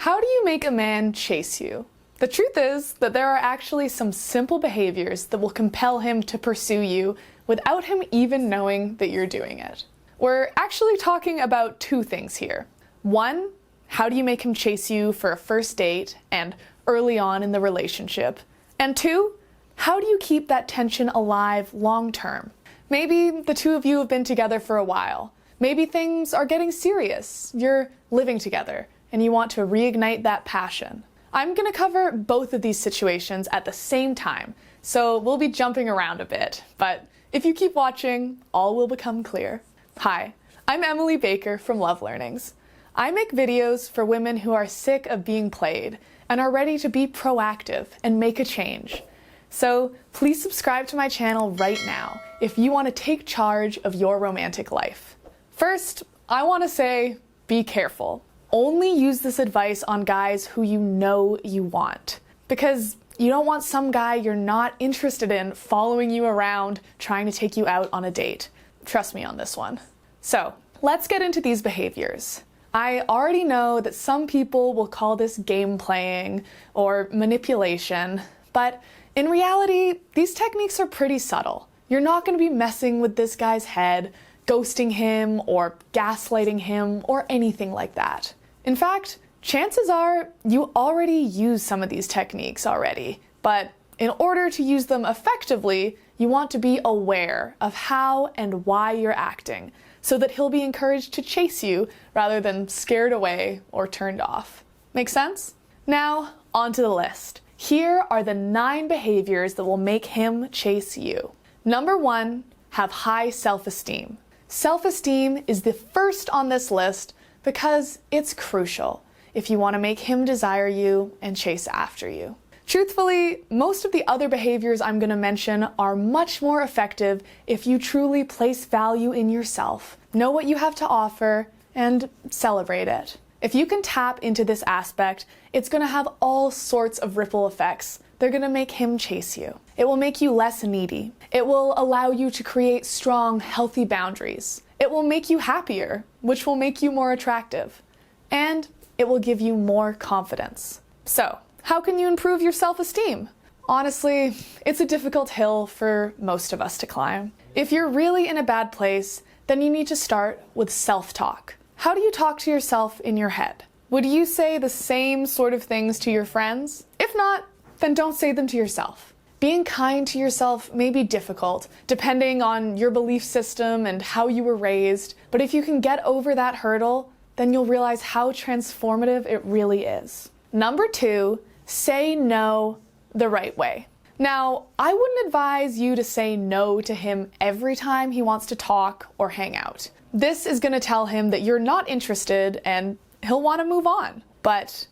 How do you make a man chase you? The truth is that there are actually some simple behaviors that will compel him to pursue you without him even knowing that you're doing it. We're actually talking about two things here. One, how do you make him chase you for a first date and early on in the relationship? And two, how do you keep that tension alive long term? Maybe the two of you have been together for a while. Maybe things are getting serious. You're living together and you want to reignite that passion. I'm going to cover both of these situations at the same time, so we'll be jumping around a bit, but if you keep watching, all will become clear. Hi, I'm Emily Baker from LoveLearnings. I make videos for women who are sick of being played and are ready to be proactive and make a change. So please subscribe to my channel right now if you want to take charge of your romantic life. First, I want to say, be careful. Only use this advice on guys who you know you want, because you don't want some guy you're not interested in following you around trying to take you out on a date. Trust me on this one. So let's get into these behaviors. I already know that some people will call this game playing or manipulation, but in reality, these techniques are pretty subtle. You're not going to be messing with this guy's head, ghosting him or gaslighting him or anything like that. In fact, chances are you already use some of these techniques already, but in order to use them effectively, you want to be aware of how and why you're acting, so that he'll be encouraged to chase you rather than scared away or turned off. Make sense? Now, onto the list. Here are the 9 behaviors that will make him chase you. Number 1, have high self-esteem. Self-esteem is the first on this list because it's crucial if you want to make him desire you and chase after you. Truthfully, most of the other behaviors I'm going to mention are much more effective if you truly place value in yourself, know what you have to offer, and celebrate it. If you can tap into this aspect, it's going to have all sorts of ripple effects. They're going to make him chase you. It will make you less needy. It will allow you to create strong, healthy boundaries. It will make you happier, which will make you more attractive. And it will give you more confidence. So, how can you improve your self-esteem? Honestly, it's a difficult hill for most of us to climb. If you're really in a bad place, then you need to start with self-talk. How do you talk to yourself in your head? Would you say the same sort of things to your friends? If not, then don't say them to yourself. Being kind to yourself may be difficult, depending on your belief system and how you were raised, but if you can get over that hurdle, then you'll realize how transformative it really is. Number 2, say no the right way. Now, I wouldn't advise you to say no to him every time he wants to talk or hang out. This is going to tell him that you're not interested and he'll want to move on. But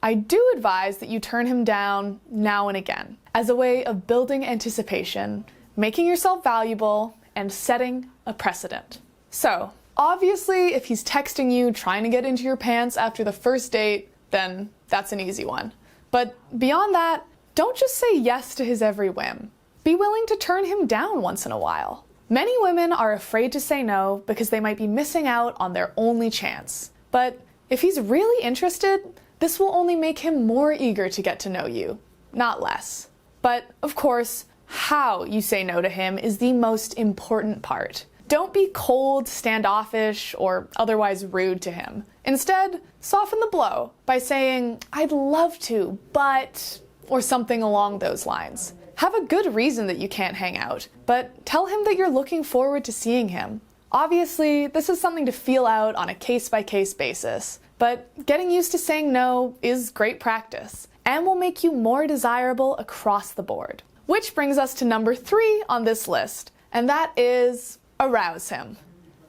I do advise that you turn him down now and again as a way of building anticipation, making yourself valuable, and setting a precedent. So, obviously, if he's texting you trying to get into your pants after the first date, then that's an easy one. But beyond that, don't just say yes to his every whim. Be willing to turn him down once in a while. Many women are afraid to say no because they might be missing out on their only chance. But if he's really interested, this will only make him more eager to get to know you, not less. But, of course, how you say no to him is the most important part. Don't be cold, standoffish, or otherwise rude to him. Instead, soften the blow by saying, "I'd love to, but," or something along those lines. Have a good reason that you can't hang out, but tell him that you're looking forward to seeing him. Obviously, this is something to feel out on a case-by-case basis, but getting used to saying no is great practice and will make you more desirable across the board. Which brings us to number 3 on this list, and that is arouse him.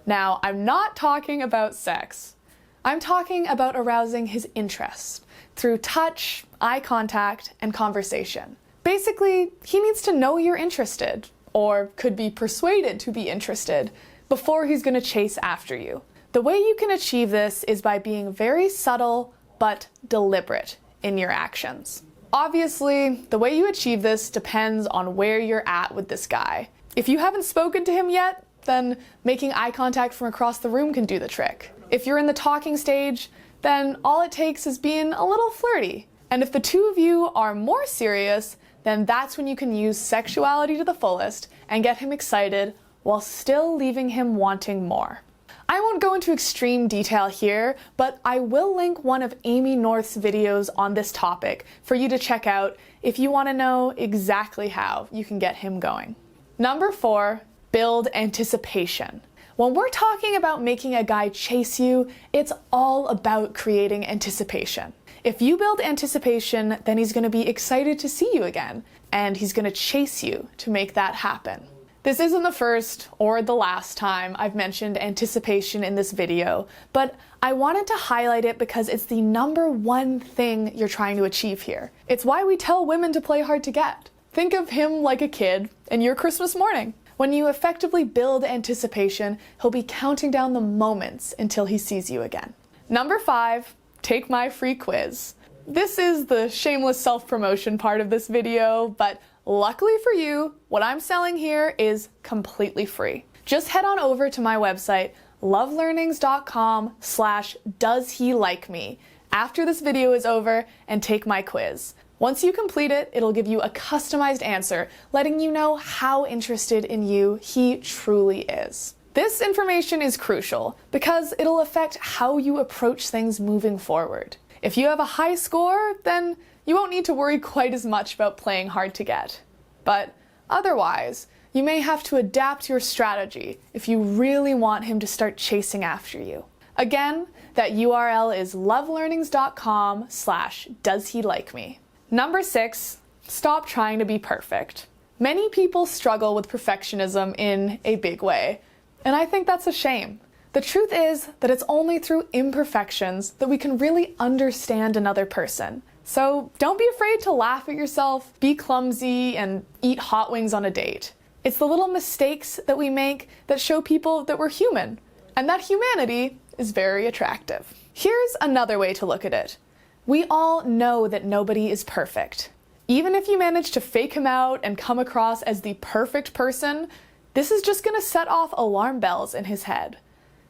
Now, I'm not talking about sex. I'm talking about arousing his interest through touch, eye contact, and conversation. Basically, he needs to know you're interested, or could be persuaded to be interested, before he's going to chase after you. The way you can achieve this is by being very subtle but deliberate in your actions. Obviously, the way you achieve this depends on where you're at with this guy. If you haven't spoken to him yet, then making eye contact from across the room can do the trick. If you're in the talking stage, then all it takes is being a little flirty. And if the two of you are more serious, then that's when you can use sexuality to the fullest and get him excited while still leaving him wanting more. I won't go into extreme detail here, but I will link one of Amy North's videos on this topic for you to check out if you want to know exactly how you can get him going. Number 4, build anticipation. When we're talking about making a guy chase you, it's all about creating anticipation. If you build anticipation, then he's going to be excited to see you again, and he's going to chase you to make that happen. This isn't the first or the last time I've mentioned anticipation in this video, but I wanted to highlight it because it's the number one thing you're trying to achieve here. It's why we tell women to play hard to get. Think of him like a kid and your Christmas morning. When you effectively build anticipation, he'll be counting down the moments until he sees you again. Number 5, take my free quiz. This is the shameless self-promotion part of this video, but luckily for you, what I'm selling here is completely free. Just head on over to my website, lovelearnings.com/doeshelike-me after this video is over and take my quiz. Once you complete it, it'll give you a customized answer, letting you know how interested in you he truly is. This information is crucial because it'll affect how you approach things moving forward. If you have a high score, then you won't need to worry quite as much about playing hard to get. But otherwise, you may have to adapt your strategy if you really want him to start chasing after you. Again, that URL is lovelearnings.com/doeshelike-me. Number 6, stop trying to be perfect. Many people struggle with perfectionism in a big way, and I think that's a shame. The truth is that it's only through imperfections that we can really understand another person. So don't be afraid to laugh at yourself, be clumsy, and eat hot wings on a date. It's the little mistakes that we make that show people that we're human, and that humanity is very attractive. Here's another way to look at it. We all know that nobody is perfect. Even if you manage to fake him out and come across as the perfect person, this is just going to set off alarm bells in his head.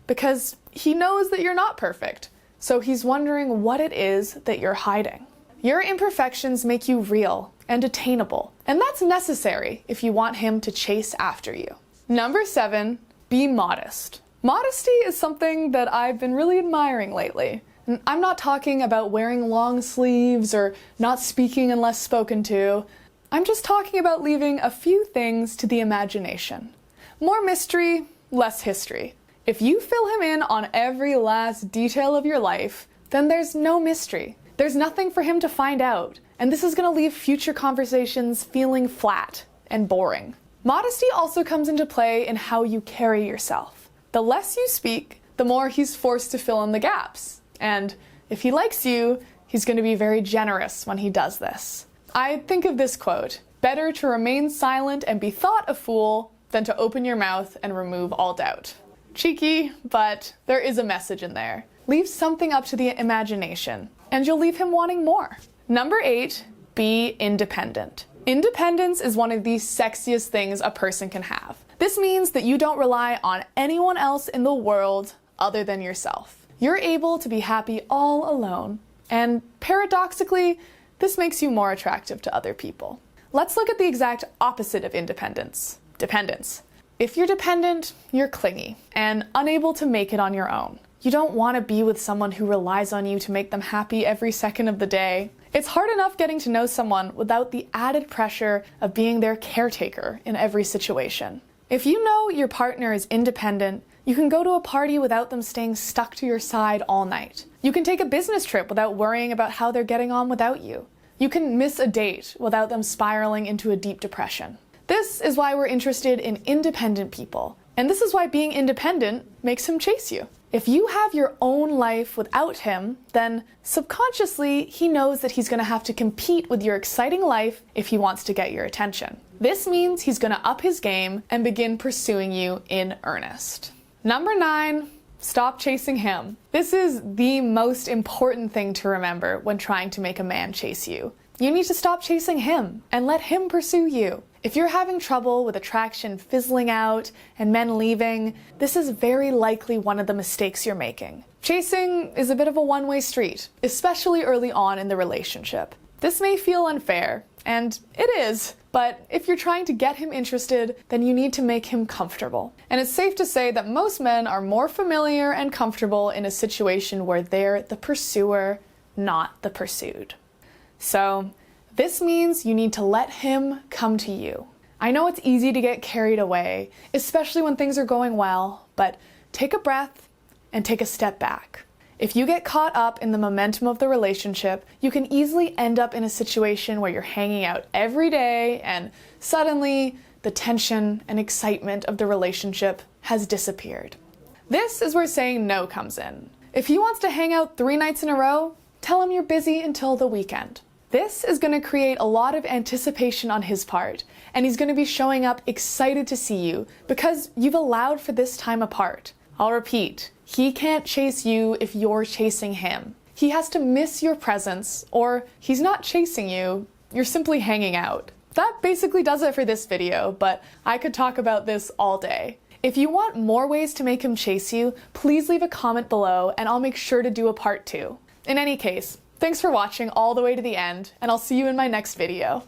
Because he knows that you're not perfect, so he's wondering what it is that you're hiding. Your imperfections make you real and attainable, and that's necessary if you want him to chase after you. Number 7, be modest. Modesty is something that I've been really admiring lately. And I'm not talking about wearing long sleeves or not speaking unless spoken to. I'm just talking about leaving a few things to the imagination. More mystery, less history. If you fill him in on every last detail of your life, then there's no mystery. There's nothing for him to find out, and this is going to leave future conversations feeling flat and boring. Modesty also comes into play in how you carry yourself. The less you speak, the more he's forced to fill in the gaps. And if he likes you, he's going to be very generous when he does this. I think of this quote, "Better to remain silent and be thought a fool than to open your mouth and remove all doubt." Cheeky, but there is a message in there. Leave something up to the imagination, and you'll leave him wanting more. Number 8, be independent. Independence is one of the sexiest things a person can have. This means that you don't rely on anyone else in the world other than yourself. You're able to be happy all alone, and paradoxically, this makes you more attractive to other people. Let's look at the exact opposite of independence, dependence. If you're dependent, you're clingy and unable to make it on your own. You don't want to be with someone who relies on you to make them happy every second of the day. It's hard enough getting to know someone without the added pressure of being their caretaker in every situation. If you know your partner is independent, you can go to a party without them staying stuck to your side all night. You can take a business trip without worrying about how they're getting on without you. You can miss a date without them spiraling into a deep depression. This is why we're interested in independent people, and this is why being independent makes him chase you. If you have your own life without him, then subconsciously he knows that he's going to have to compete with your exciting life if he wants to get your attention. This means he's going to up his game and begin pursuing you in earnest. Number 9, stop chasing him. This is the most important thing to remember when trying to make a man chase you. You need to stop chasing him and let him pursue you. If you're having trouble with attraction fizzling out and men leaving, this is very likely one of the mistakes you're making. Chasing is a bit of a one-way street, especially early on in the relationship. This may feel unfair, and it is, but if you're trying to get him interested, then you need to make him comfortable. And it's safe to say that most men are more familiar and comfortable in a situation where they're the pursuer, not the pursued. So, this means you need to let him come to you. I know it's easy to get carried away, especially when things are going well, but take a breath and take a step back. If you get caught up in the momentum of the relationship, you can easily end up in a situation where you're hanging out every day and suddenly the tension and excitement of the relationship has disappeared. This is where saying no comes in. If he wants to hang out 3 nights in a row, tell him you're busy until the weekend. This is going to create a lot of anticipation on his part, and he's going to be showing up excited to see you because you've allowed for this time apart. I'll repeat, he can't chase you if you're chasing him. He has to miss your presence, or he's not chasing you, you're simply hanging out. That basically does it for this video, but I could talk about this all day. If you want more ways to make him chase you, please leave a comment below and I'll make sure to do a part 2. In any case, thanks for watching all the way to the end, and I'll see you in my next video.